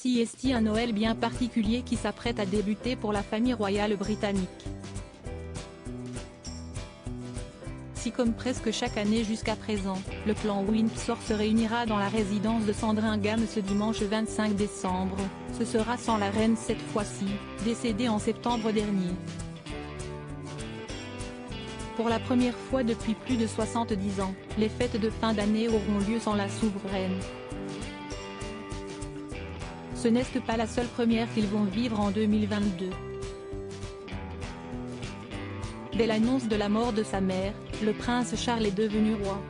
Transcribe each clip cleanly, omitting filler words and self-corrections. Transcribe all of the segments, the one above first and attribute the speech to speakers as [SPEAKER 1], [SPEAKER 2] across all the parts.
[SPEAKER 1] C'est un Noël bien particulier qui s'apprête à débuter pour la famille royale britannique. Si comme presque chaque année jusqu'à présent, le clan Windsor se réunira dans la résidence de Sandringham ce dimanche 25 décembre, ce sera sans la reine cette fois-ci, décédée en septembre dernier. Pour la première fois depuis plus de 70 ans, les fêtes de fin d'année auront lieu sans la souveraine. Ce n'est pas la seule première qu'ils vont vivre en 2022. Dès l'annonce de la mort de sa mère, le prince Charles est devenu roi.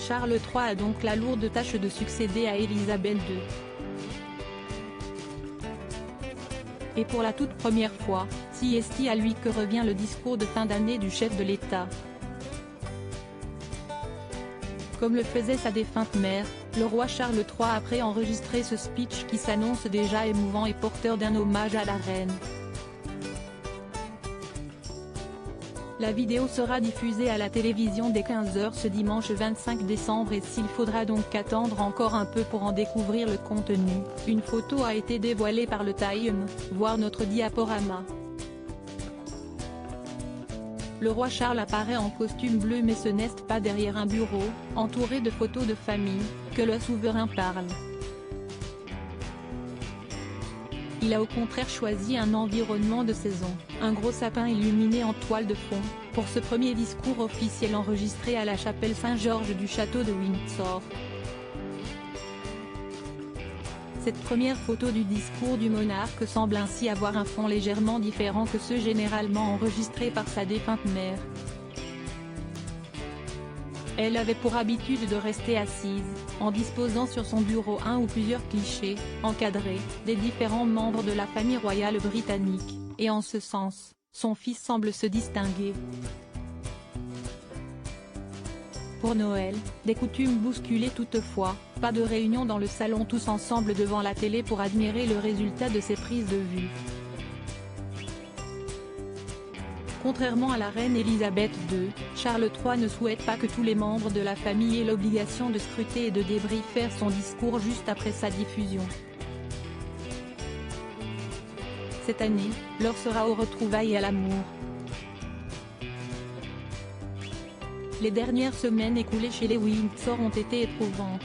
[SPEAKER 1] Charles III a donc la lourde tâche de succéder à Élisabeth II. Et pour la toute première fois, c'est à lui que revient le discours de fin d'année du chef de l'État. Comme le faisait sa défunte mère, le roi Charles III a préenregistré ce speech qui s'annonce déjà émouvant et porteur d'un hommage à la reine. La vidéo sera diffusée à la télévision dès 15 h ce dimanche 25 décembre et s'il faudra donc attendre encore un peu pour en découvrir le contenu, une photo a été dévoilée par le Time, voir notre diaporama. Le roi Charles apparaît en costume bleu mais ce n'est pas derrière un bureau, entouré de photos de famille, que le souverain parle. Il a au contraire choisi un environnement de saison, un gros sapin illuminé en toile de fond, pour ce premier discours officiel enregistré à la chapelle Saint-Georges du château de Windsor. Cette première photo du discours du monarque semble ainsi avoir un fond légèrement différent que ceux généralement enregistrés par sa défunte mère. Elle avait pour habitude de rester assise, en disposant sur son bureau un ou plusieurs clichés, encadrés, des différents membres de la famille royale britannique, et en ce sens, son fils semble se distinguer. Pour Noël, des coutumes bousculées toutefois, pas de réunion dans le salon tous ensemble devant la télé pour admirer le résultat de ces prises de vue. Contrairement à la reine Élisabeth II, Charles III ne souhaite pas que tous les membres de la famille aient l'obligation de scruter et de débriefer son discours juste après sa diffusion. Cette année, l'heure sera aux retrouvailles et à l'amour. Les dernières semaines écoulées chez les Windsor ont été éprouvantes.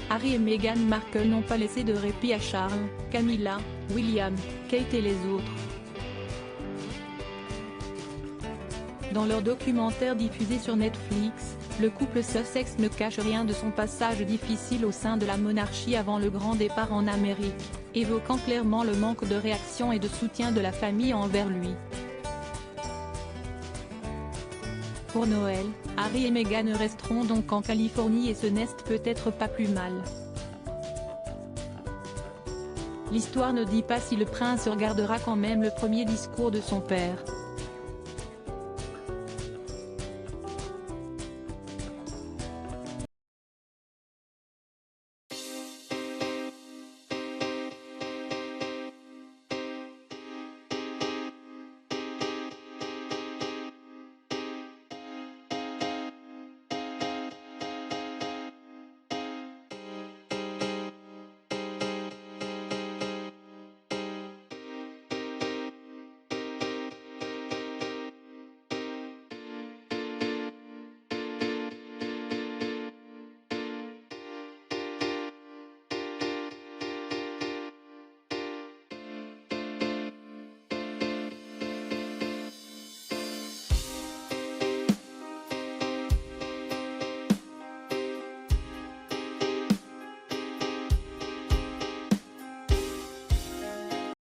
[SPEAKER 1] Harry et Meghan Markle n'ont pas laissé de répit à Charles, Camilla, William, Kate et les autres. Dans leur documentaire diffusé sur Netflix, le couple Sussex ne cache rien de son passage difficile au sein de la monarchie avant le grand départ en Amérique, évoquant clairement le manque de réaction et de soutien de la famille envers lui. Pour Noël, Harry et Meghan resteront donc en Californie et ce n'est peut-être pas plus mal. L'histoire ne dit pas si le prince regardera quand même le premier discours de son père.